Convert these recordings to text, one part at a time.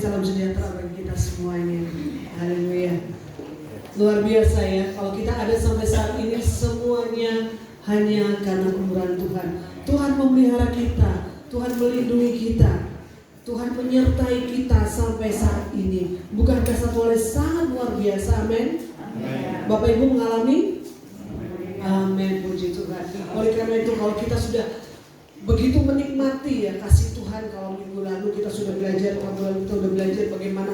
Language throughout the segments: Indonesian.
salam sejahtera bagi kita semuanya. Haleluya. Luar biasa ya, kalau kita ada sampai saat ini semuanya hanya karena kemurahan Tuhan. Tuhan memelihara kita, Tuhan melindungi kita, Tuhan menyertai kita sampai saat ini. Bukankah satu hal sangat luar biasa, amin? Bapak Ibu mengalami? Amin, puji Tuhan. Oleh karena itu kalau kita sudah begitu menikmati ya kasih Tuhan, kalau minggu lalu kita sudah belajar, kita sudah belajar bagaimana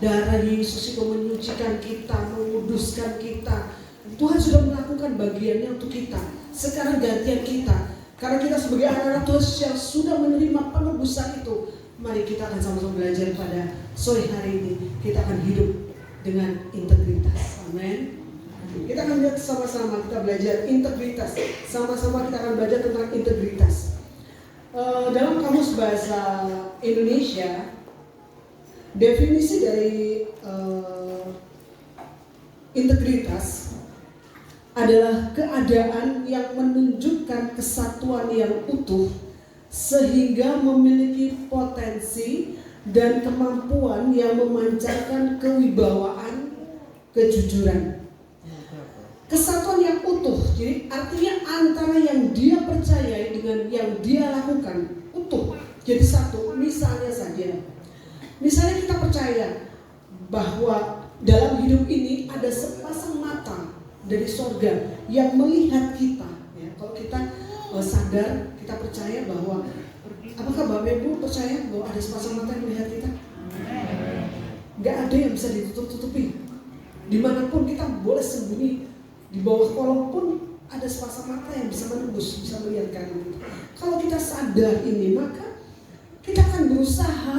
darah Yesus itu menyucikan kita, menguduskan kita. Tuhan sudah melakukan bagiannya untuk kita. Sekarang gantian kita. Karena kita sebagai anak-anak Tuhan yang sudah menerima penebusan itu, mari kita akan sama-sama belajar pada sore hari ini. Kita akan hidup dengan integritas. Amin. Kita akan lihat sama-sama, kita belajar integritas. Sama-sama kita akan belajar tentang integritas. Dalam kamus bahasa Indonesia, definisi dari integritas adalah keadaan yang menunjukkan kesatuan yang utuh sehingga memiliki potensi dan kemampuan yang memancarkan kewibawaan, kejujuran. Kesatuan yang utuh, jadi artinya antara yang dia percayai dengan yang dia lakukan utuh, jadi satu. Misalnya saja, misalnya kita percaya bahwa dalam hidup ini ada sepasang mata dari sorga yang melihat kita. Ya, kalau kita sadar, kita percaya bahwa, apakah Bapak Ibu percaya bahwa ada sepasang mata yang melihat kita? Gak ada yang bisa ditutup-tutupi. Dimanapun kita boleh sembunyi, di bawah kolong pun ada sepasang mata yang bisa menembus, bisa melihat kanan kita. Kalau kita sadar ini, maka kita akan berusaha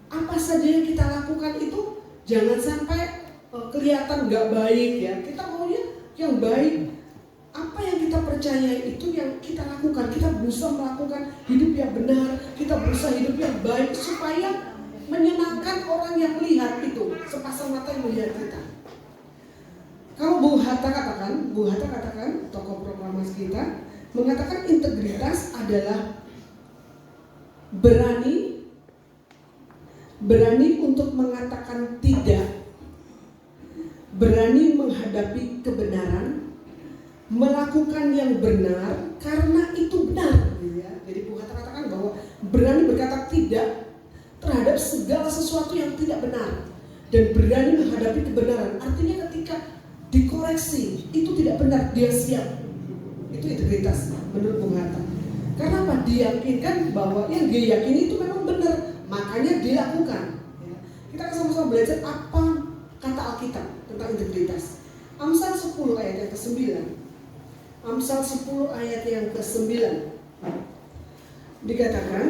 apa saja yang kita lakukan itu jangan sampai kelihatan gak baik ya. Kita maunya yang baik. Apa yang kita percaya itu yang kita lakukan. Kita berusaha melakukan hidup yang benar, kita berusaha hidup yang baik supaya menyenangkan orang yang melihat itu, sepasang mata yang melihat kita. Kalau Bung Hatta katakan, tokoh proklamasi kita, mengatakan integritas adalah berani untuk mengatakan tidak, berani menghadapi kebenaran, melakukan yang benar karena itu benar. Ya. Jadi Bung Hatta katakan bahwa berani berkata tidak terhadap segala sesuatu yang tidak benar dan berani menghadapi kebenaran. Artinya ketika dikoreksi itu tidak benar, dia siap. Itu integritas menurut Bung Hatta. Karena apa? Diyakinkan bahwa yang dia yakini itu memang benar, makanya dilakukan. Ya. Kita akan sama-sama belajar apa kata Alkitab tentang integritas. Amsal 10 ayat yang ke-9. Amsal 10 ayat yang ke-9 dikatakan,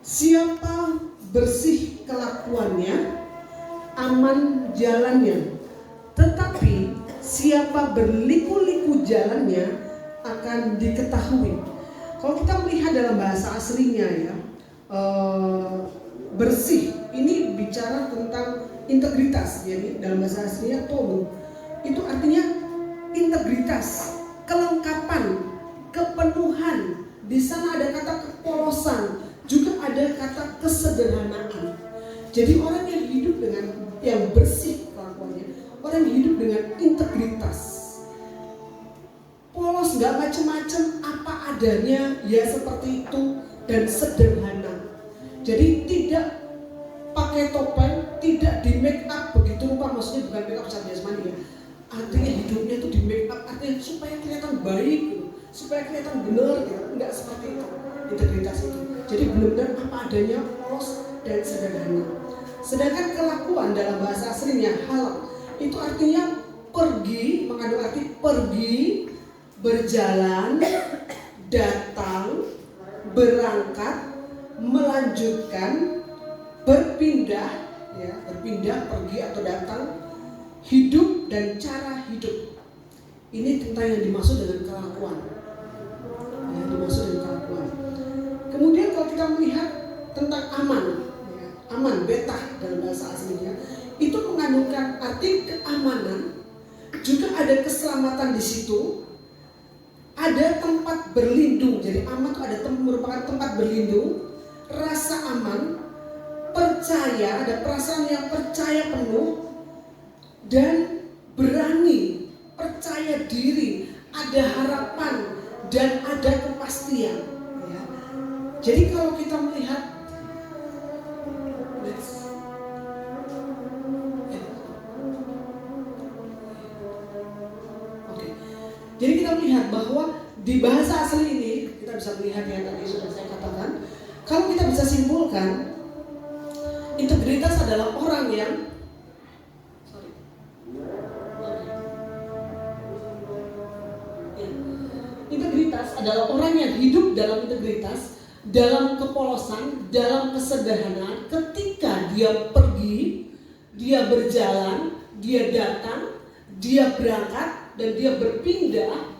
siapa bersih kelakuannya, aman jalannya, tetapi siapa berliku-liku jalannya akan diketahui. Kalau kita melihat dalam bahasa aslinya ya, bersih ini bicara tentang integritas. Jadi dalam bahasa aslinya tobu itu artinya integritas, kelengkapan, kepenuhan. Di sana ada kata kepolosan, juga ada kata kesederhanaan. Jadi orang yang hidup dengan yang bersih kelakuannya, orang yang hidup dengan integritas, polos, nggak macam-macam, apa adanya, ya seperti itu, dan sederhana. Jadi tidak pakai topeng, tidak di make up begitu rupa, maksudnya bukan make up secara jasmani ya. Artinya hidupnya itu di make up, artinya supaya kelihatan baik, gitu, supaya kelihatan benar, gitu. Nggak seperti itu integritas itu. Jadi benar-benar apa adanya, polos dan sederhana. Sedangkan kelakuan dalam bahasa aslinya halal itu artinya pergi, mengandung arti pergi, berjalan, datang, berangkat, melanjutkan, berpindah, ya, berpindah, pergi atau datang, hidup dan cara hidup. Ini tentang yang dimaksud dengan kelakuan. Yang dimaksud dengan kelakuan. Kemudian kalau kita melihat tentang aman, ya, aman, betah dalam bahasa aslinya, itu mengandungkan arti keamanan, juga ada keselamatan di situ, ada tempat berlindung. Jadi aman itu ada merupakan tempat berlindung, aman, percaya, ada perasaan yang percaya penuh dan berani, percaya diri, ada harapan dan ada kepastian. Ya. Jadi kalau kita melihat jadi kita melihat bahwa di bahasa asli ini kita bisa melihat yang tadi sudah saya katakan. Kalau kita bisa simpulkan, integritas adalah orang yang integritas adalah orang yang hidup dalam integritas, dalam kepolosan, dalam kesederhanaan. Ketika dia pergi, dia berjalan, dia datang, dia berangkat, dan dia berpindah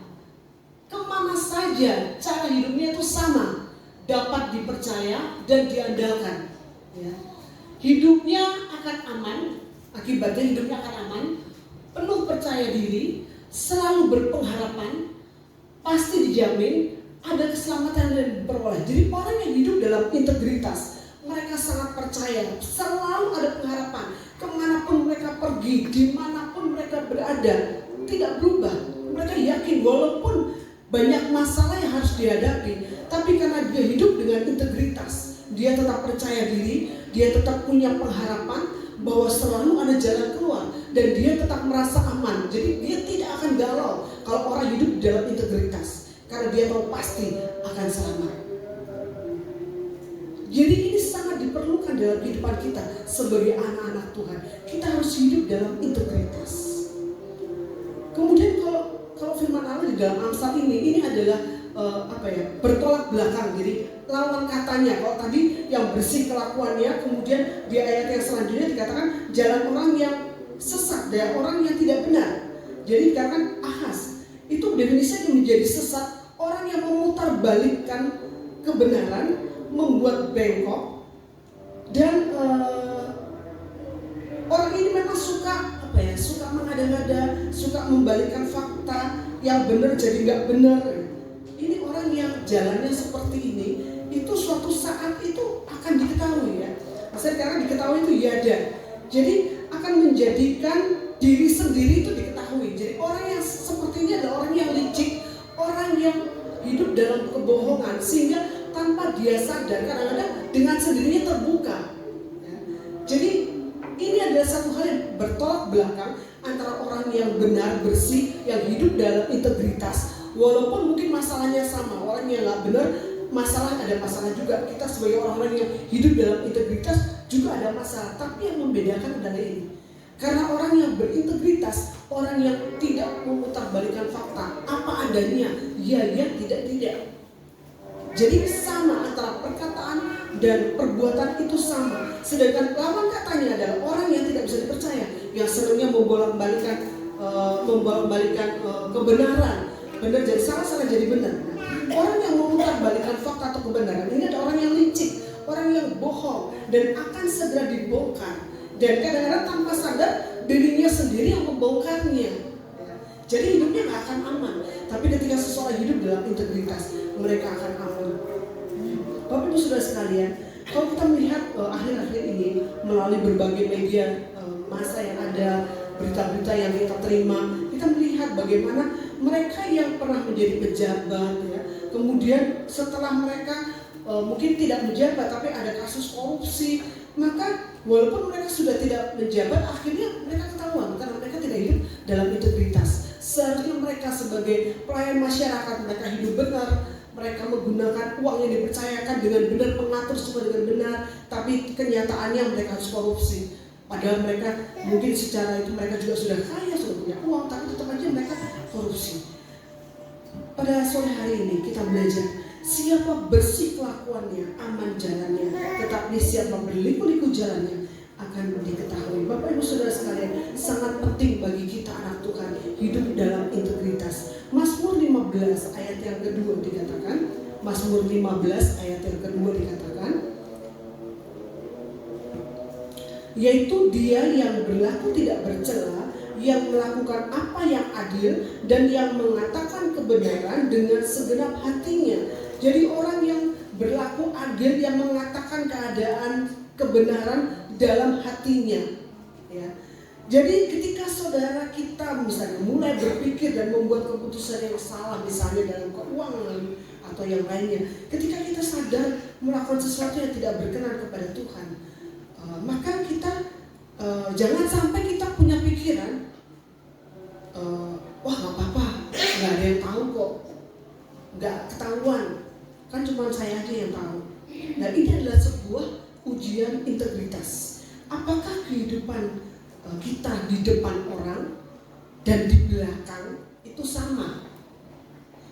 kemana saja, cara hidupnya itu sama, dapat dipercaya dan diandalkan. Ya. Hidupnya akan aman, akibatnya hidupnya akan aman, penuh percaya diri, selalu berpengharapan, pasti dijamin ada keselamatan dan diperoleh. Jadi orang yang hidup dalam integritas, mereka sangat percaya, selalu ada pengharapan, kemanapun mereka pergi, dimanapun mereka berada, tidak berubah. Mereka yakin walaupun banyak masalah yang harus dihadapi, tapi karena dia hidup dengan integritas, dia tetap percaya diri, dia tetap punya pengharapan bahwa selalu ada jalan keluar, dan dia tetap merasa aman. Jadi dia tidak akan galau kalau orang hidup dalam integritas, karena dia tahu pasti akan selamat. Jadi ini sangat diperlukan dalam kehidupan kita sebagai anak-anak Tuhan. Kita harus hidup dalam integritas. Kemudian kalau firman Allah di dalam Amsal ini adalah bertolak belakang. Jadi lawan katanya. Kalau tadi yang bersih kelakuannya, kemudian di ayat yang selanjutnya dikatakan jalan orang yang sesat dan orang yang tidak benar. Jadi dikatakan Ahaz itu definisinya menjadi sesat, orang yang memutarbalikkan kebenaran, membuat bengkok, dan orang ini memang suka mengada-ngada, suka membalikkan fakta yang benar jadi nggak benar. Ini orang yang jalannya seperti ini, itu suatu saat itu akan diketahui ya. Maksudnya karena diketahui itu ya ada. Jadi akan menjadikan diri sendiri itu diketahui. Jadi orang yang seperti ini adalah orang yang licik, orang yang hidup dalam kebohongan, sehingga tanpa dia sadar kadang-kadang dengan sendirinya terbuka. Ya. Jadi ini adalah satu hal yang bertolak belakang antara orang yang benar, bersih, yang hidup dalam integritas. Walaupun mungkin masalahnya sama, orang yang nggak benar, ada masalah juga. Kita sebagai orang-orang yang hidup dalam integritas juga ada masalah. Tapi yang membedakan adalah ini. Karena orang yang berintegritas, orang yang tidak memutarbalikkan fakta, apa adanya, ya, tidak. Jadi sama antara perkataan dan perbuatan itu sama. Sedangkan lawan katanya adalah orang yang tidak bisa dipercaya, yang seringnya membolak-balikan kebenaran, benar jadi salah jadi benar. Orang yang memutarbalikkan fakta atau kebenaran ini adalah orang yang licik, orang yang bohong dan akan segera dibongkar. Dan kadang-kadang tanpa sadar dirinya sendiri yang membongkarnya. Jadi hidupnya nggak akan aman. Tapi ketika seseorang hidup dalam integritas, mereka akan aman. Bapak Ibu Saudara sekalian, kalau kita melihat akhir-akhir ini melalui berbagai media massa yang ada, berita-berita yang kita terima, kita melihat bagaimana mereka yang pernah menjadi pejabat, ya, kemudian setelah mereka mungkin tidak menjabat tapi ada kasus korupsi, maka walaupun mereka sudah tidak menjabat, akhirnya mereka ketahuan karena mereka tidak hidup dalam integritas. Seharusnya mereka sebagai pelayan masyarakat, mereka hidup benar, mereka menggunakan uang yang dipercayakan dengan benar, mengatur semua dengan benar, tapi kenyataannya mereka harus korupsi. Padahal mereka mungkin secara itu mereka juga sudah kaya, sudah punya uang, tapi tetap aja mereka korupsi. Pada sore hari ini kita belajar, siapa bersih kelakuannya, aman jalannya, tetapi siapa berliku-liku jalannya akan diketahui. Bapak Ibu Saudara sekalian, sangat penting bagi kita anak Tuhan hidup dalam integritas. Mazmur 15 ayat yang kedua dikatakan, Mazmur 15 ayat yang kedua dikatakan, yaitu dia yang berlaku tidak bercela, yang melakukan apa yang adil, dan yang mengatakan kebenaran dengan segenap hatinya. Jadi orang yang berlaku adil, yang mengatakan keadaan kebenaran dalam hatinya, ya. Jadi ketika saudara kita misalnya mulai berpikir dan membuat keputusan yang salah, misalnya dalam keuangan atau yang lainnya, ketika kita sadar melakukan sesuatu yang tidak berkenan kepada Tuhan, maka kita jangan sampai kita punya pikiran, wah nggak apa-apa, nggak ada yang tahu kok, nggak ketahuan, kan cuma saya aja yang tahu. Nah, ini adalah sebuah ujian integritas. Apakah kehidupan kita di depan orang dan di belakang itu sama?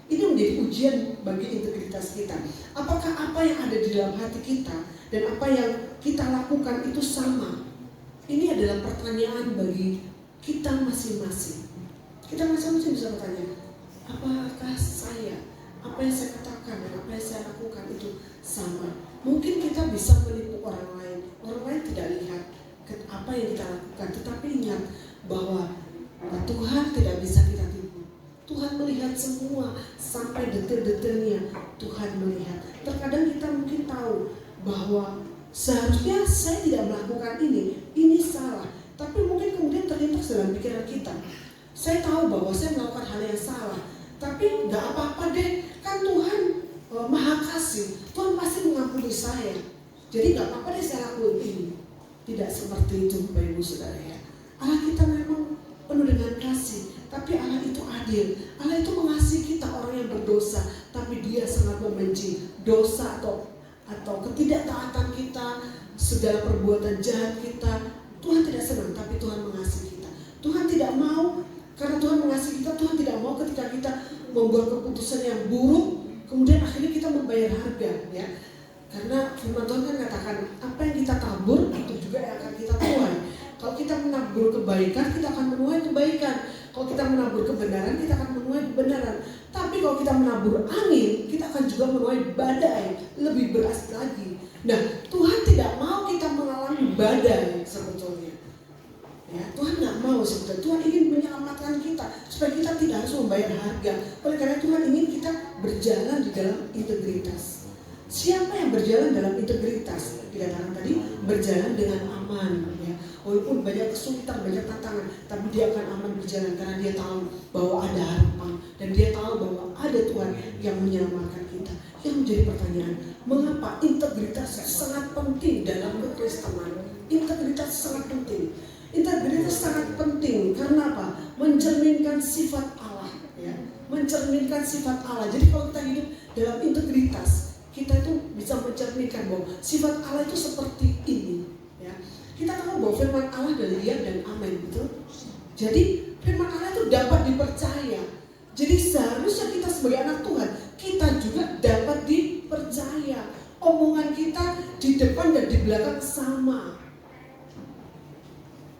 Ini menjadi ujian bagi integritas kita. Apakah apa yang ada di dalam hati kita dan apa yang kita lakukan itu sama? Ini adalah pertanyaan bagi kita masing-masing. Kita masing-masing bisa bertanya, apakah apa yang saya katakan dan apa yang saya lakukan itu sama? Mungkin kita bisa menipu orang lain tidak lihat apa yang kita lakukan, tetapi ingat bahwa Tuhan tidak bisa kita tipu. Tuhan melihat semua sampai detail-detailnya. Tuhan melihat. Terkadang kita mungkin tahu bahwa seharusnya saya tidak melakukan ini salah. Tapi mungkin kemudian terlintas dalam pikiran kita, saya tahu bahwa saya melakukan hal yang salah, tapi nggak apa-apa deh, kan Tuhan Maha Kasih, Tuhan pasti mengampuni saya, jadi nggak apa-apa deh saya lakukan ini. Tidak seperti itu Bapak Ibu Saudara ya. Allah kita memang penuh dengan kasih, tapi Allah itu adil. Allah itu mengasihi kita orang yang berdosa, tapi Dia sangat membenci dosa atau ketidaktaatan kita, segala perbuatan jahat kita. Tuhan tidak senang, tapi Tuhan mengasihi kita. Tuhan tidak mau, karena Tuhan mengasihi kita, Tuhan tidak mau ketika kita membuat keputusan yang buruk, kemudian akhirnya kita membayar harga, ya. Karena firman Tuhan kan katakan, apa yang kita tabur itu juga yang akan kita tuai. Kalau kita menabur kebaikan, kita akan menuai kebaikan. Kalau kita menabur kebenaran, kita akan menuai kebenaran. Tapi kalau kita menabur angin, kita akan juga menuai badai, lebih beras lagi. Nah, Tuhan tidak mau kita mengalami badai sebetulnya. Ya, Tuhan nggak mau sebetulnya. Tuhan ingin menyelamatkan kita supaya kita tidak harus membayar harga. Oleh karena Tuhan ingin kita berjalan di dalam integritas. Siapa yang berjalan dalam integritas? Dikatakan tadi berjalan dengan aman, ya. Walaupun banyak kesulitan, banyak tantangan, tapi dia akan aman berjalan karena dia tahu bahwa ada harapan dan dia tahu bahwa ada Tuhan yang menyelamatkan kita. Yang menjadi pertanyaan, mengapa integritas sangat penting dalam kekristenan? Integritas sangat penting. Integritas sangat penting karena apa? Mencerminkan sifat Allah, ya. Mencerminkan sifat Allah. Jadi kalau kita hidup dalam integritas, kita itu bisa mencerminkan bahwa sifat Allah itu seperti ini, ya. Kita tahu bahwa firman Allah adalah ya dan amin, betul? Jadi firman Allah itu dapat dipercaya. Jadi seharusnya kita sebagai anak Tuhan, kita juga dapat dipercaya. Omongan kita di depan dan di belakang sama.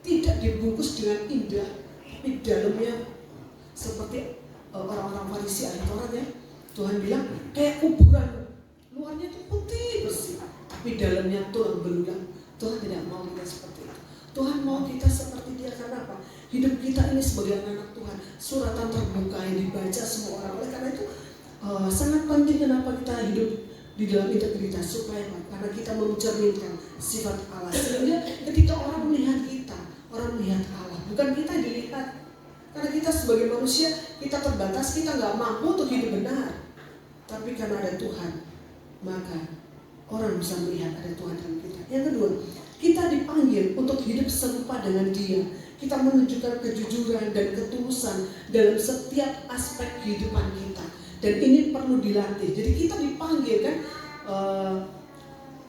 Tidak dibungkus dengan indah, tapi dalamnya seperti orang-orang Farisi ahli Taurat, ya. Tuhan bilang kayak kuburan. Luarnya itu putih bersih, tapi dalamnya tulang belulang. Tuhan tidak mau kita seperti itu. Tuhan mau kita seperti Dia karena apa? Hidup kita ini sebagai anak Tuhan, suratan terbuka yang dibaca semua orang. Oleh karena itu sangat penting kenapa kita hidup di dalam integritas, supaya karena kita mencerminkan sifat Allah. Sehingga ketika orang melihat kita, orang melihat Allah, bukan kita dilihat. Karena kita sebagai manusia, kita terbatas, kita nggak mampu untuk hidup benar. Tapi karena ada Tuhan, maka orang bisa melihat ada Tuhan dalam kita. Yang kedua, kita dipanggil untuk hidup serupa dengan Dia. Kita menunjukkan kejujuran dan ketulusan dalam setiap aspek kehidupan kita. Dan ini perlu dilatih. Jadi kita dipanggil kan,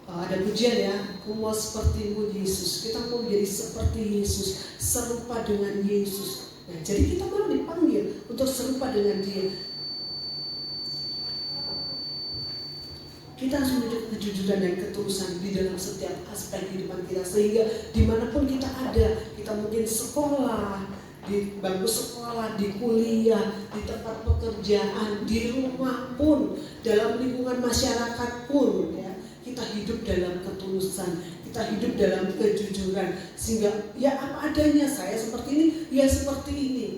ada pujian ya, aku mau sepertimu Yesus. Kita mau menjadi seperti Yesus, serupa dengan Yesus. Nah, jadi kita perlu dipanggil untuk serupa dengan Dia. Kita harus menunjukkan kejujuran dan ketulusan di dalam setiap aspek kehidupan kita, sehingga dimanapun kita ada, kita mungkin sekolah, di bangku sekolah, di kuliah, di tempat pekerjaan, di rumah pun, dalam lingkungan masyarakat pun, ya, kita hidup dalam ketulusan, kita hidup dalam kejujuran, sehingga ya apa adanya, saya seperti ini, ya seperti ini.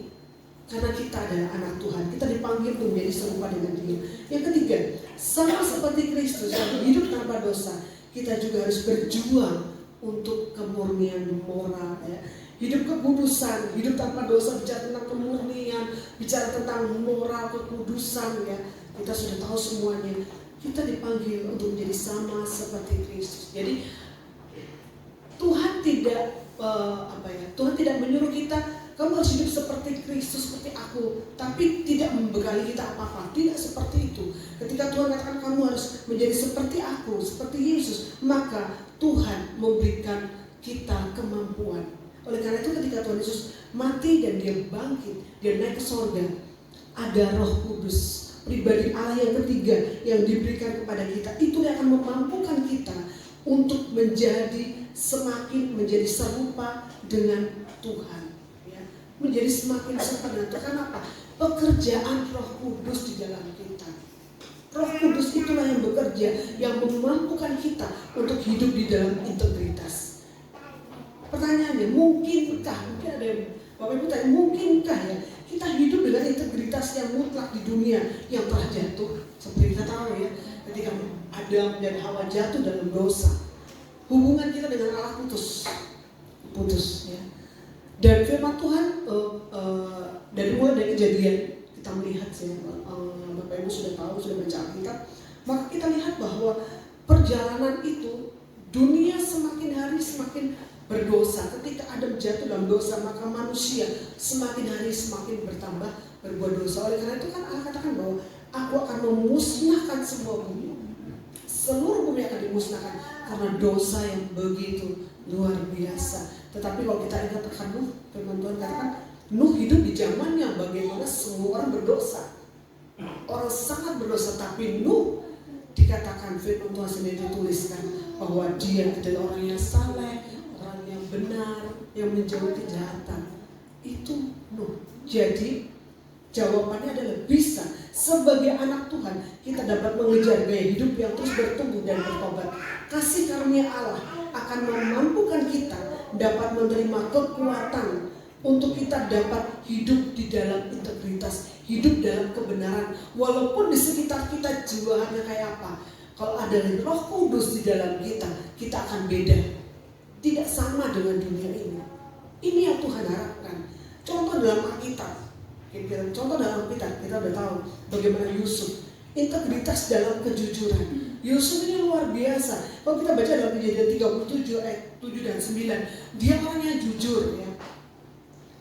karena kita adalah anak Tuhan. Kita dipanggil untuk menjadi serupa dengan Dia. Yang ketiga, sama seperti Kristus yang hidup tanpa dosa, kita juga harus berjuang untuk kemurnian moral, ya. Hidup kekudusan, hidup tanpa dosa, bicara tentang kemurnian, bicara tentang moral kekudusan, ya. Kita sudah tahu semuanya. Kita dipanggil untuk menjadi sama seperti Kristus. Jadi Tuhan tidak Tuhan tidak menyuruh kita kamu harus hidup seperti Kristus, seperti aku, tapi tidak membekali kita apa-apa. Tidak seperti itu. Ketika Tuhan katakan kamu harus menjadi seperti aku, seperti Yesus, maka Tuhan memberikan kita kemampuan. Oleh karena itu ketika Tuhan Yesus mati dan Dia bangkit, Dia naik ke sorga, ada Roh Kudus, pribadi Allah yang ketiga yang diberikan kepada kita. Itu yang akan memampukan kita untuk semakin menjadi serupa dengan Tuhan, ya. Menjadi semakin serupa dengan Tuhan. Kenapa? Pekerjaan Roh Kudus di dalam kita. Roh Kudus itulah yang bekerja, yang memampukan kita untuk hidup di dalam integritas. Pertanyaannya, mungkinkah? Mungkin ada yang Bapak Ibu tanya, mungkinkah ya kita hidup dengan integritas yang mutlak di dunia yang telah jatuh? Seperti kita tahu ya, ketika Adam dan Hawa jatuh dalam dosa, hubungan kita dengan Allah putus, ya. Dan firman Tuhan dari Kejadian kita melihat, ya, Bapak Ibu sudah tahu, sudah baca Alkitab, maka kita lihat bahwa perjalanan itu dunia semakin hari semakin berdosa. Ketika Adam jatuh dalam dosa, maka manusia semakin hari semakin bertambah berbuat dosa. Oleh karena itu kan Allah katakan bahwa aku akan memusnahkan semua bumi. Seluruh bumi akan dimusnahkan karena dosa yang begitu luar biasa. Tetapi kalau kita ingat akan Nuh, firman Tuhan katakan Nuh hidup di zaman yang bagaimana semua orang berdosa. Orang sangat berdosa, tapi Nuh dikatakan firman Tuhan sendiri dituliskan bahwa dia adalah orang yang saleh, orang yang benar, yang menjauhi kejahatan. Itu Nuh. Jadi jawabannya adalah bisa. Sebagai anak Tuhan, kita dapat mengejar gaya hidup yang terus bertumbuh dan bertobat. Kasih karunia Allah akan memampukan kita dapat menerima kekuatan untuk kita dapat hidup di dalam integritas, hidup dalam kebenaran. Walaupun di sekitar kita jiwaannya kayak apa, kalau ada Roh Kudus di dalam kita, kita akan beda. Tidak sama dengan dunia ini. Ini yang Tuhan harapkan. Contoh dalam Alkitab. Contoh dalam Alkitab, kita udah tahu bagaimana Yusuf, integritas dalam kejujuran. Yusuf ini luar biasa. Kalau kita baca dalam Kejadian 37 ayat 7 dan 9, dia orangnya jujur, ya.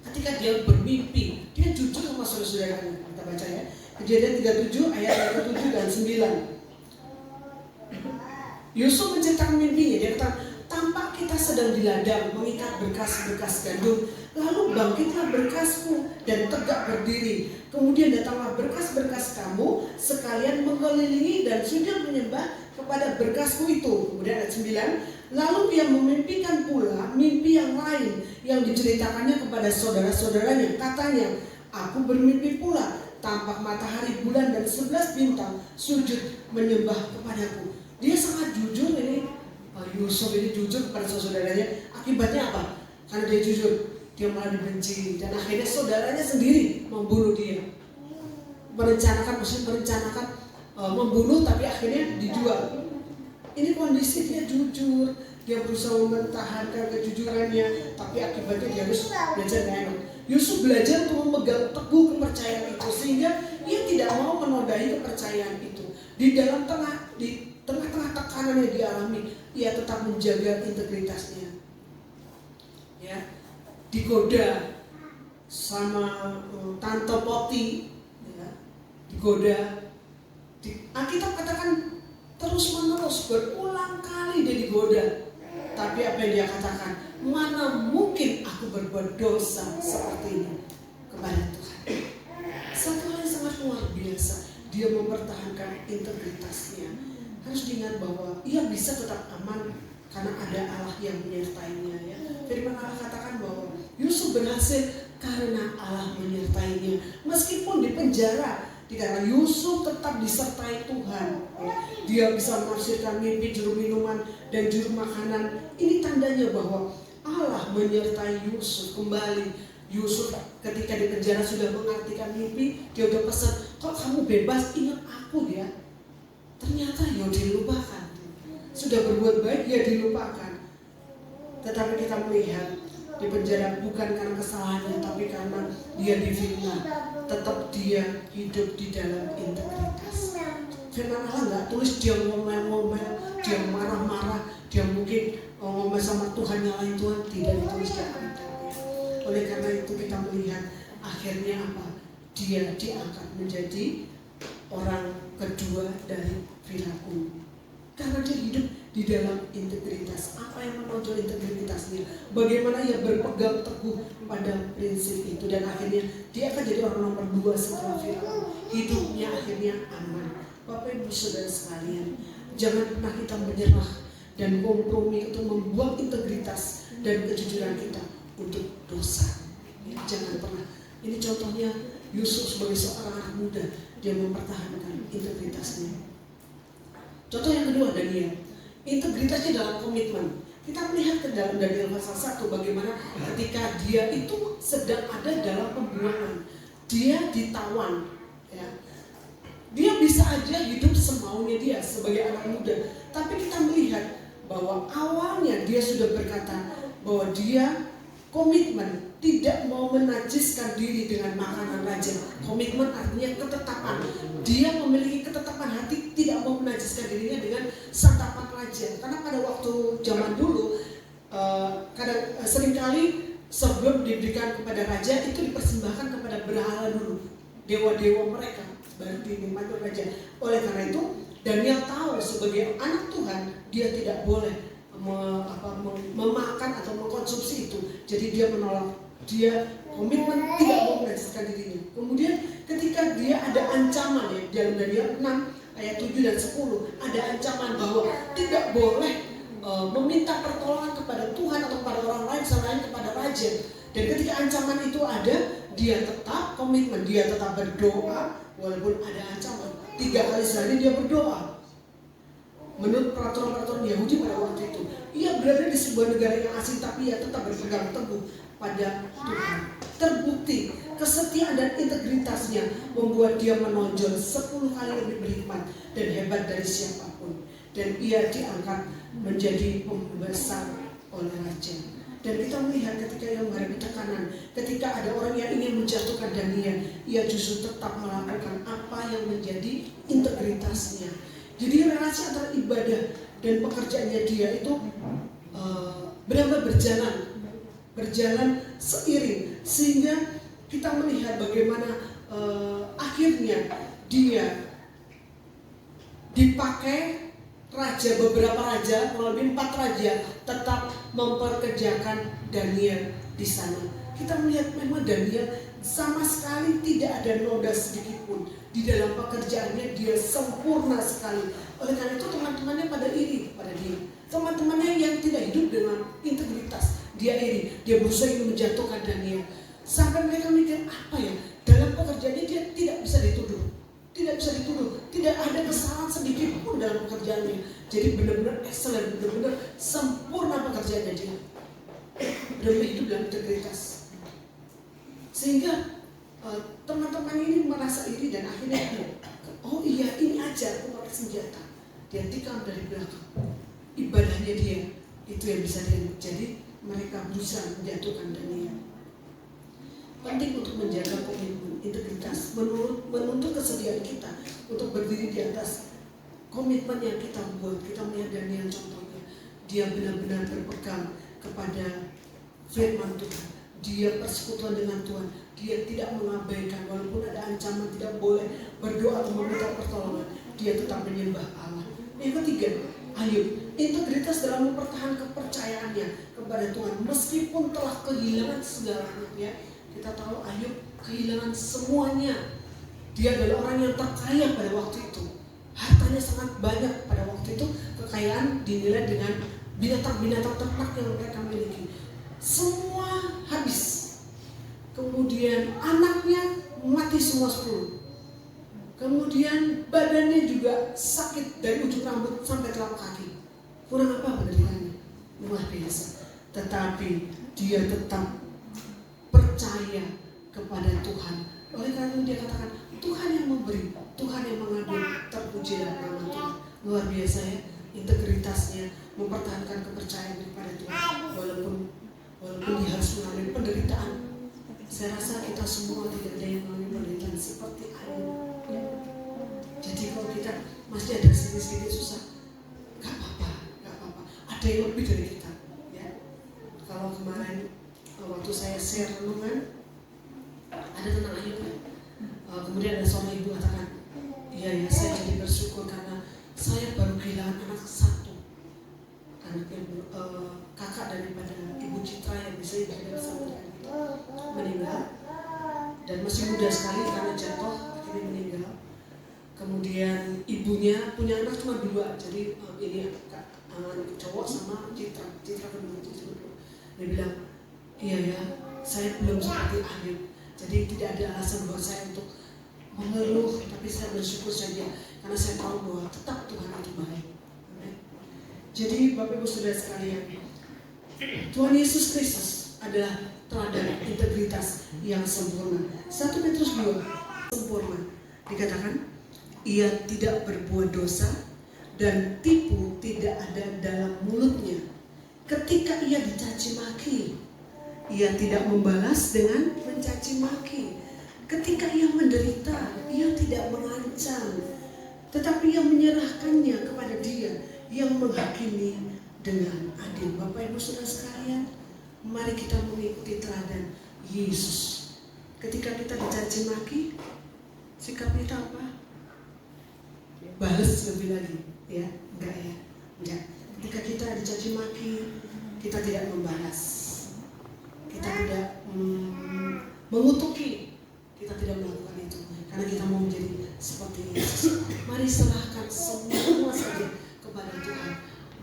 Ketika dia bermimpi, dia jujur sama saudara-saudaranya. Kita baca ya, Kejadian 37 ayat 7 dan 9. Yusuf menceritakan mimpinya. Dia kata, tampak kita sedang di ladang mengikat berkas-berkas gandum, lalu bangkitlah berkasmu dan tegak berdiri. Kemudian datanglah berkas-berkas kamu sekalian mengelilingi dan sujud menyembah kepada berkasku itu. Kemudian ayat 9, lalu dia memimpikan pula mimpi yang lain yang diceritakannya kepada saudara-saudaranya. Katanya, aku bermimpi pula, tampak matahari, bulan dan 11 bintang sujud menyembah kepadaku. Dia sangat jujur ini. Yusuf ini jujur kepada saudaranya. Akibatnya apa? Karena dia jujur, dia malah dibenci, dan akhirnya saudaranya sendiri membunuh dia. Merencanakan membunuh, tapi akhirnya dijual. Ini kondisi dia jujur, dia berusaha mempertahankan kejujurannya, tapi akibatnya dia harus belajar enak. Yusuf belajar untuk memegang teguh kepercayaan itu, sehingga ia tidak mau menodai kepercayaan itu. Di tengah-tengah tekanan yang dialami, ia tetap menjaga integritasnya. Ya, digoda sama Tante Poti, ya, digoda. Alkitab katakan terus-menerus, berulang kali dia digoda. Tapi apa yang dia katakan? Mana mungkin aku berbuat dosa seperti ini kepada Tuhan. Satu hal yang sangat luar biasa, dia mempertahankan integritasnya. Harus diingat bahwa ia bisa tetap aman karena ada Allah yang menyertainya, ya. Firman Allah katakan bahwa Yusuf berhasil karena Allah menyertainya. Meskipun di penjara, karena Yusuf tetap disertai Tuhan, ya. Dia bisa menafsirkan mimpi, juru minuman dan juru makanan. Ini tandanya bahwa Allah menyertai Yusuf kembali. Yusuf ketika di penjara sudah mengartikan mimpi, dia udah pesan, kok kamu bebas, ingat aku ya. Ternyata ya dilupakan. Sudah berbuat baik, ya dilupakan. Tetapi kita melihat di penjara bukan karena kesalahannya, tapi karena dia difitnah. Tetap dia hidup di dalam integritas. Firman Allah nggak tulis dia ngomel-ngomel, dia marah-marah, dia mungkin ngomel sama Tuhan, nyalain Tuhan, tidak ditulis di Alkitabnya. Oleh karena itu kita melihat akhirnya apa? Dia diangkat menjadi orang kedua dari Firaun. Karena dia hidup di dalam integritas. Apa yang menonjol integritasnya? Bagaimana ia berpegang teguh pada prinsip itu, dan akhirnya dia akan jadi orang nomor 2 setelah Firaun. Hidupnya akhirnya aman. Bapak Ibu Saudara sekalian, jangan pernah kita menyerah dan kompromi untuk membuang integritas dan kejujuran kita untuk dosa. Jangan pernah. Ini contohnya Yusuf sebagai seorang anak muda, dia mempertahankan integritasnya. Contoh yang kedua, Daniel. Integritasnya dalam komitmen. Kita melihat ke dalam Daniel pasal 1 bagaimana ketika dia itu sedang ada dalam pembuangan, dia ditawan, ya. Dia bisa aja hidup semaunya dia sebagai anak muda, tapi kita melihat bahwa awalnya dia sudah berkata bahwa dia komitmen tidak mau menajiskan diri dengan makanan raja. Komitmen artinya ketetapan. Dia memiliki ketetapan hati, tidak mau menajiskan dirinya dengan santapan raja. Karena pada waktu zaman dulu, seringkali sebelum diberikan kepada raja itu dipersembahkan kepada berhala dulu, dewa-dewa mereka, baru dinikmati raja. Oleh karena itu Daniel tahu sebagai anak Tuhan dia tidak boleh memakan atau mengkonsumsi itu. Jadi dia menolak, dia komitmen tidak mau menajiskan dirinya. Kemudian ketika dia ada ancaman, ya, dalam Daniel 6 ayat 7 dan 10 ada ancaman bahwa tidak boleh meminta pertolongan kepada Tuhan atau kepada orang lain selain kepada raja. Dan ketika ancaman itu ada, dia tetap komitmen, dia tetap berdoa walaupun ada ancaman. 3 kali sehari dia berdoa. Menurut peraturan-peraturan Yahudi pada waktu itu, ia berada di sebuah negara yang asing, tapi ia tetap berpegang teguh pada Tuhan. Terbukti kesetiaan dan integritasnya membuat dia menonjol 10 kali lebih berhikmat dan hebat dari siapapun. Dan ia diangkat menjadi pembesar oleh raja. Dan kita melihat ketika ia menghadapi tekanan, ketika ada orang yang ingin menjatuhkan Daniel, ia justru tetap melakukan apa yang menjadi integritasnya. Jadi relasi antara ibadah dan pekerjaannya dia itu benar-benar berjalan seiring, sehingga kita melihat bagaimana akhirnya dia dipakai raja, beberapa raja, kurang lebih 4 raja tetap memperkerjakan Daniel di sana. Kita melihat memang Daniel sama sekali tidak ada noda sedikit pun di dalam pekerjaannya, dia sempurna sekali. Oleh karena itu teman-temannya pada iri pada dia. Teman-temannya yang tidak hidup dengan integritas, dia iri, dia berusaha menjatuhkan Daniel. Sampai mereka mikir, apa ya, dalam pekerjaannya dia tidak bisa dituduh, tidak ada kesalahan sedikit pun dalam pekerjaannya. Jadi benar-benar excellent, benar-benar sempurna pekerjaannya dia. Benar-benar hidup dalam integritas. Sehingga teman-teman ini merasa iri dan akhirnya, oh iya, ini aja pakai senjata. Dia tikam dari belakang. Ibadahnya dia itu yang bisa dia. Jadi mereka berusaha menjatuhkan Daniel. Penting untuk menjaga komitmen, integritas, menuntut kesediaan kita untuk berdiri di atas komitmen yang kita buat. Kita melihat Daniel contohnya, dia benar-benar berpegang kepada firman Tuhan. Dia persekutuan dengan Tuhan. Dia tidak mengabaikan walaupun ada ancaman, tidak boleh berdoa atau meminta pertolongan. Dia tetap menyembah Allah. Yang ketiga, Ayub, integritas dalam mempertahankan kepercayaannya kepada Tuhan meskipun telah kehilangan segalanya. Ya, kita tahu Ayub kehilangan semuanya. Dia adalah orang yang terkaya pada waktu itu. Hartanya sangat banyak pada waktu itu. Kekayaan dinilai dengan binatang-binatang ternak yang mereka miliki. Semua habis. Kemudian anaknya mati semua 10. Kemudian badannya juga sakit dari ujung rambut sampai telapak kaki. Kurang apa penderitaannya? Luar biasa. Tetapi dia tetap percaya percaya kepada Tuhan. Oleh karena itu dia katakan, Tuhan yang memberi, Tuhan yang mengambil, terpujilah nama Tuhan. Luar biasa ya, integritasnya, mempertahankan kepercayaan kepada Tuhan walaupun dia harus mengalami penderitaan. Saya rasa kita semua tidak ada yang mengalami penderitaan seperti Ayub ya. Jadi kalau kita masih ada sedikit susah, gak apa-apa, ada yang lebih dari kita ya. Kalau kemarin waktu saya share renungan ada tentang Ayub ya, kemudian ada seorang ibu katakan, iya ya, saya jadi bersyukur karena saya baru kehilangan anak satu, anak yang kakak daripada Ibu Citra yang bisa ibadah bersama dengan kita, meninggal dan masih muda sekali karena jatuh akhirnya meninggal. Kemudian ibunya punya anak cuma 2, jadi ini anak cowok sama Citra kedua. Dia bilang, iya ya, saya belum seperti Ayub, jadi tidak ada alasan buat saya untuk mengeluh, tapi saya bersyukur saja karena saya tahu bahwa tetap Tuhan itu baik. Jadi Bapak Ibu Saudara sekalian, Tuhan Yesus Kristus adalah teladan integritas yang sempurna. 1 Petrus 2 sempurna dikatakan, ia tidak berbuat dosa dan tipu tidak ada dalam mulutnya. Ketika ia dicaci maki, ia tidak membalas dengan mencaci maki. Ketika ia menderita, ia tidak mengancam, tetapi ia menyerahkannya kepada Dia yang menghakimi dengan adil. Bapak Ibu Saudara sekalian, mari kita mengikuti teladan Yesus. Ketika kita dicaci maki, sikap kita apa? Balas lebih lagi, ya? Enggak ya? Enggak. Ketika kita dicaci maki, kita tidak membalas, kita tidak mengutuki, kita tidak melakukan itu, karena kita mau menjadi seperti Yesus. Mari serahkan semua saja kepada Tuhan.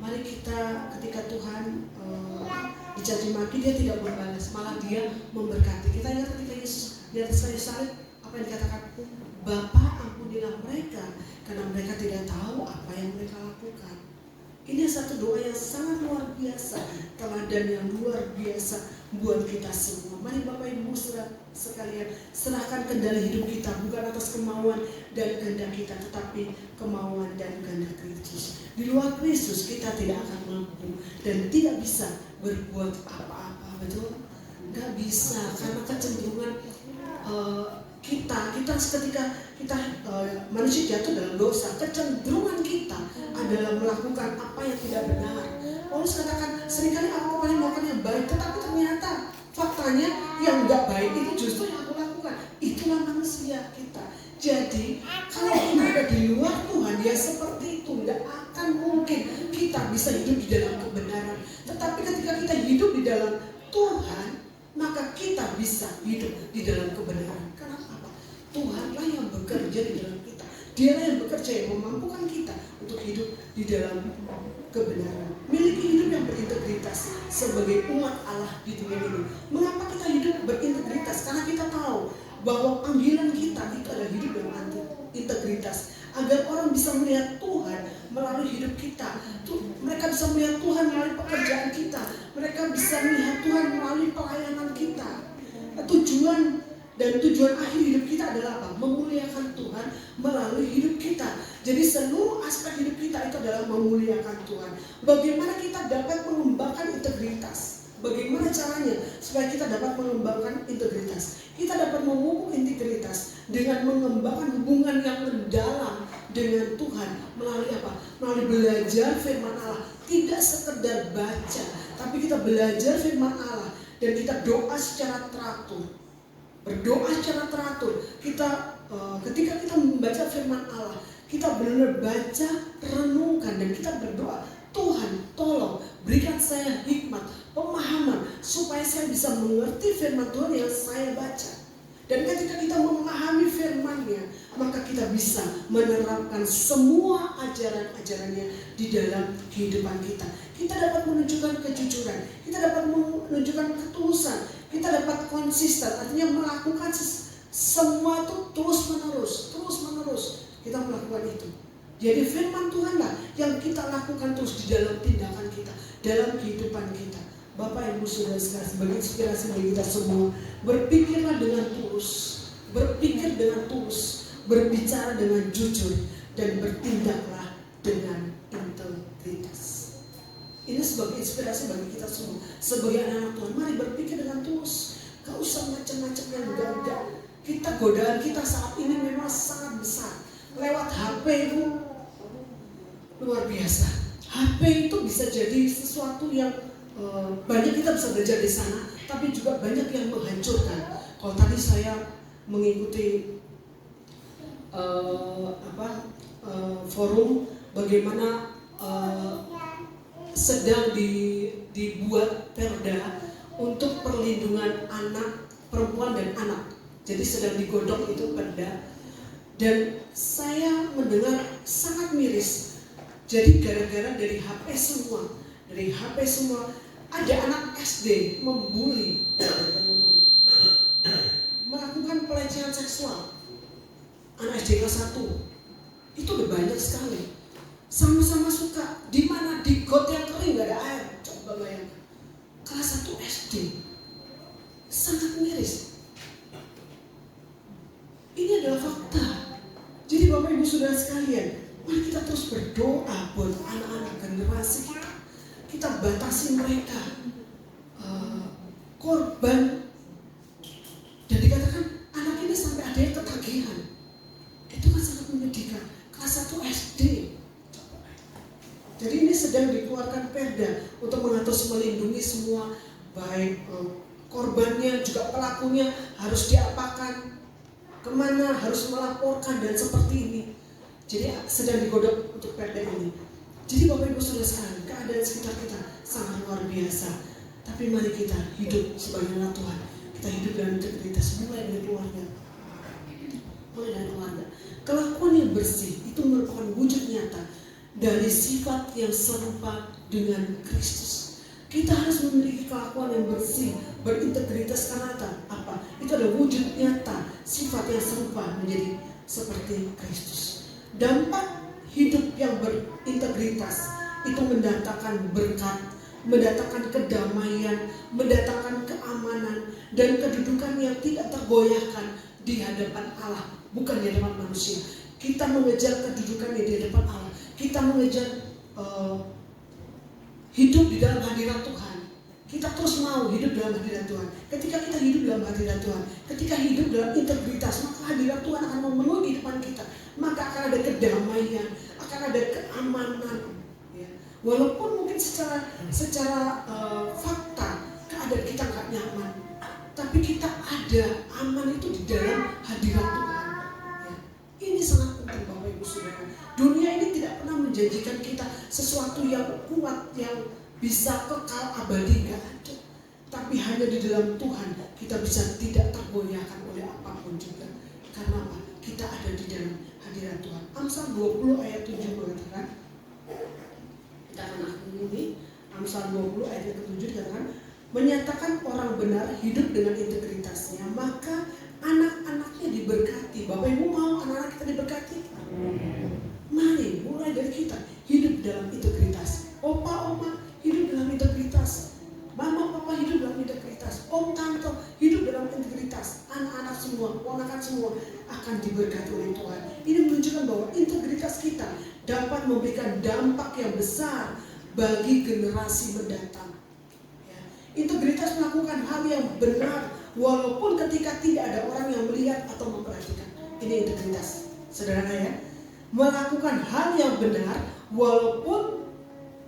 Mari kita, ketika Tuhan dicaci maki, Dia tidak membalas, malah Dia memberkati. Kita ingat ketika Yesus di atas kayu salib, apa yang dikatakan? Bapa, ampunilah mereka karena mereka tidak tahu apa yang mereka lakukan. Ini satu doa yang sangat luar biasa, teladan yang luar biasa buat kita semua. Mari Bapak Ibu Saudara sekalian, serahkan kendali hidup kita bukan atas kemauan dan kehendak kita, tetapi kemauan dan kehendak Kristus. Di luar Kristus kita tidak akan mampu dan tidak bisa berbuat apa-apa, betul? Gak bisa, karena kecenderungan kita ketika kita manusia jatuh dalam dosa, kecenderungan kita adalah melakukan apa yang tidak benar. Paulus katakan, seringkali aku paling melakukan yang baik, tetapi ternyata faktanya yang enggak baik itu justru yang aku lakukan. Itulah manusia kita. Jadi kalau kita ada di luar Tuhan, dia seperti itu, enggak akan mungkin kita bisa hidup di dalam kebenaran. Tetapi ketika kita hidup di dalam Tuhan, maka kita bisa hidup di dalam kebenaran. Kenapa? Tuhanlah yang bekerja di dalam kita. Dialah yang bekerja, yang memampukan kita untuk hidup di dalam kebenaran. Miliki hidup yang berintegritas sebagai umat Allah di dunia ini. Mengapa kita hidup berintegritas? Karena kita tahu bahwa panggilan kita itu adalah hidup yang integritas. Agar orang bisa melihat Tuhan melalui hidup kita. Mereka bisa melihat Tuhan melalui pekerjaan kita. Mereka bisa melihat Tuhan melalui pelayanan kita. Tujuan akhir hidup kita adalah apa? Memuliakan Tuhan melalui hidup kita. Jadi seluruh aspek hidup kita itu adalah memuliakan Tuhan. Bagaimana kita dapat mengembangkan integritas? Bagaimana caranya supaya kita dapat mengembangkan integritas? Kita dapat memupuk integritas dengan mengembangkan hubungan yang mendalam dengan Tuhan melalui apa? Melalui belajar firman Allah. Tidak sekedar baca, tapi kita belajar firman Allah dan kita doa secara teratur. Berdoa secara teratur. Ketika kita membaca firman Allah, kita benar-benar baca, renungkan, dan kita berdoa, Tuhan tolong berikan saya hikmat, pemahaman, supaya saya bisa mengerti firman Tuhan yang saya baca. Dan ketika kita memahami firman-Nya, maka kita bisa menerapkan semua ajaran-ajarannya di dalam kehidupan kita. Kita dapat menunjukkan kejujuran, kita dapat menunjukkan ketulusan, kita dapat konsisten, artinya melakukan semua itu terus-menerus kita melakukan itu. Jadi firman Tuhanlah yang kita lakukan terus di dalam tindakan kita, dalam kehidupan kita. Bapak Ibu Saudara sekalian, sebagai inspirasi bagi kita semua, berpikirlah dengan tulus, berpikir dengan tulus, berbicara dengan jujur, dan bertindaklah dengan integritas. Ini sebagai inspirasi bagi kita semua, sebagai anak-anak Tuhan. Mari berpikir dengan tulus, gak usah macam-macam yang enggak. Godaan kita saat ini memang sangat besar. Lewat HP itu luar biasa. HP itu bisa jadi sesuatu yang banyak kita bisa belajar di sana, tapi juga banyak yang menghancurkan. Kalau tadi saya mengikuti forum bagaimana sedang dibuat perda untuk perlindungan anak, perempuan dan anak. Jadi sedang digodok itu perda, dan saya mendengar sangat miris. Jadi gara-gara dari HP semua ada anak SD membuli, melakukan pelecehan seksual. Anak SD kelas 1 itu udah banyak sekali. Sama-sama suka, di mana di got yang kering gak ada air. Coba bayangkan, kelas 1 SD, sangat miris. Ini adalah fakta. Jadi Bapak Ibu Saudara sekalian, mari kita terus berdoa buat anak-anak generasi kita. Kita batasi mereka korban. Dan dikatakan anak ini sampai ada yang ketagihan. Itu kan sangat menyedihkan. Kelas 1 SD. Jadi ini sedang dikeluarkan perda untuk mengatur melindungi semua, baik korbannya juga pelakunya harus diapakan, kemana harus melaporkan, dan seperti ini. Jadi sedang digodok untuk perda ini. Jadi Bapak Ibu Saudara sekalian, keadaan sekitar kita sangat luar biasa. Tapi mari kita hidup sebagai anak Tuhan. Kita hidup dalam integritas, mulai dari keluarga. Kelakuan yang bersih itu merupakan wujud nyata dari sifat yang serupa dengan Kristus. Kita harus memiliki kelakuan yang bersih, berintegritas, karena apa? Itu adalah wujud nyata sifat yang serupa menjadi seperti Kristus. Dampak hidup yang berintegritas itu mendatangkan berkat, mendatangkan kedamaian, mendatangkan keamanan, dan kedudukan yang tidak tergoyahkan di hadapan Allah, bukan di hadapan manusia. Kita mengejar kedudukan di hadapan Allah. Kita mengejar hidup di dalam hadirat Tuhan. Kita terus mau hidup dalam hadirat Tuhan. Ketika kita hidup dalam hadirat Tuhan, ketika hidup dalam integritas, maka hadirat Tuhan akan memenuhi kehidupan kita. Maka akan ada kedamaian, akan ada keamanan. Ya. Walaupun mungkin secara fakta keadaan kita nggak nyaman, tapi kita ada aman itu di dalam hadirat Tuhan. Ya. Ini sangat penting Bapak Ibu Saudara. Dunia ini tidak pernah menjanjikan kita sesuatu yang kuat, yang bisa kekal abadi, nggak ada. Tapi hanya di dalam Tuhan kita bisa tidak tergoyahkan oleh apapun juga. Karena apa? Kita ada di dalam hadirat Tuhan. Amsal 20 ayat 7 mengatakan, kita akan akhiri Amsal 20 ayat 7 dikatakan, menyatakan orang benar hidup dengan integritasnya, maka anak-anaknya diberkati. Bapak Ibu mau anak-anak kita diberkati? Mari mulai dari kita hidup dalam integritas. Opa, oma hidup dalam integritas. Mama, papa hidup dalam integritas. Om, tante hidup dalam integritas. Anak-anak semua, ponakan semua akan diberkati oleh Tuhan. Ini menunjukkan bahwa integritas kita dapat memberikan dampak yang besar bagi generasi mendatang. Ya. Integritas melakukan hal yang benar walaupun ketika tidak ada orang yang melihat atau memperhatikan. Ini integritas, sederhana ya. Melakukan hal yang benar walaupun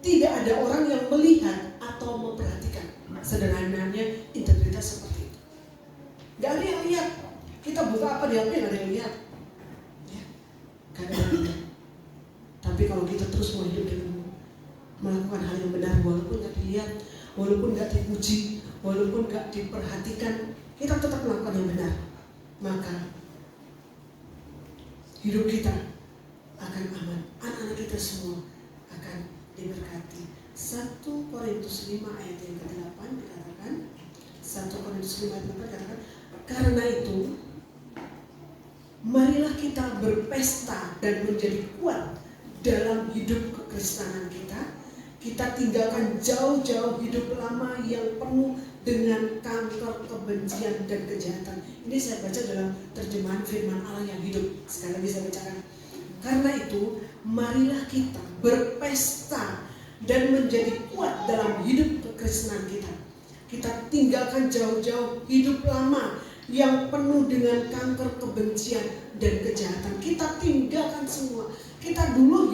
tidak ada orang yang melihat atau memperhatikan. Sederhananya integritas seperti itu. Gak ada yang lihat. Kita buka apa di HP gak ada yang lihat. Ya, gak ada yang lihat. Tapi kalau kita terus mau hidup dengan melakukan hal yang benar walaupun gak dilihat, walaupun gak dipuji, walaupun gak diperhatikan, kita tetap melakukan yang benar, maka hidup kita akan aman. Anak-anak kita semua akan diberkati. 1 Korintus 5 ayat yang ke-8 dikatakan, 1 Korintus 5 ayat yang dikatakan, karena itu marilah kita berpesta dan menjadi kuat dalam hidup kekristenan kita. Kita tinggalkan jauh-jauh hidup lama yang penuh dengan kanker, kebencian, dan kejahatan. Ini saya baca dalam terjemahan firman Allah yang hidup. Sekali lagi saya bacakan. Karena itu, marilah kita berpesta dan menjadi kuat dalam hidup kekristenan kita. Kita tinggalkan jauh-jauh hidup lama yang penuh dengan kanker, kebencian, dan kejahatan. Kita tinggalkan semua. Kita dulu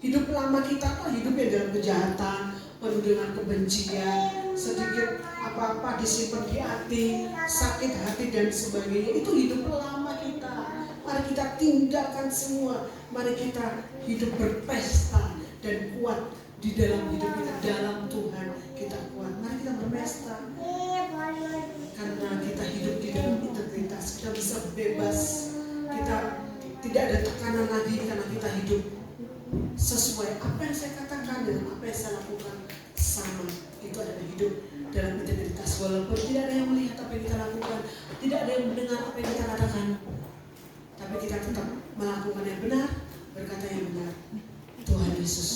hidup lama kita apa? Hidup yang dalam kejahatan, penuh dengan kebencian, sedikit apa-apa disimpan di hati, sakit hati dan sebagainya. Itu hidup lama kita. Mari kita tinggalkan semua. Mari kita hidup berpesta dan kuat di dalam hidup kita. Dalam Tuhan kita kuat. Mari kita berpesta. Karena kita hidup di dalam integritas, kita bisa bebas. Kita tidak ada tekanan lagi karena kita hidup sesuai apa yang saya katakan dengan apa yang saya lakukan sama. Itu adalah hidup dalam integritas. Walaupun tidak ada yang melihat apa yang kita lakukan, tidak ada yang mendengar apa yang kita katakan, tapi kita tetap melakukan yang benar, berkata yang benar. Tuhan Yesus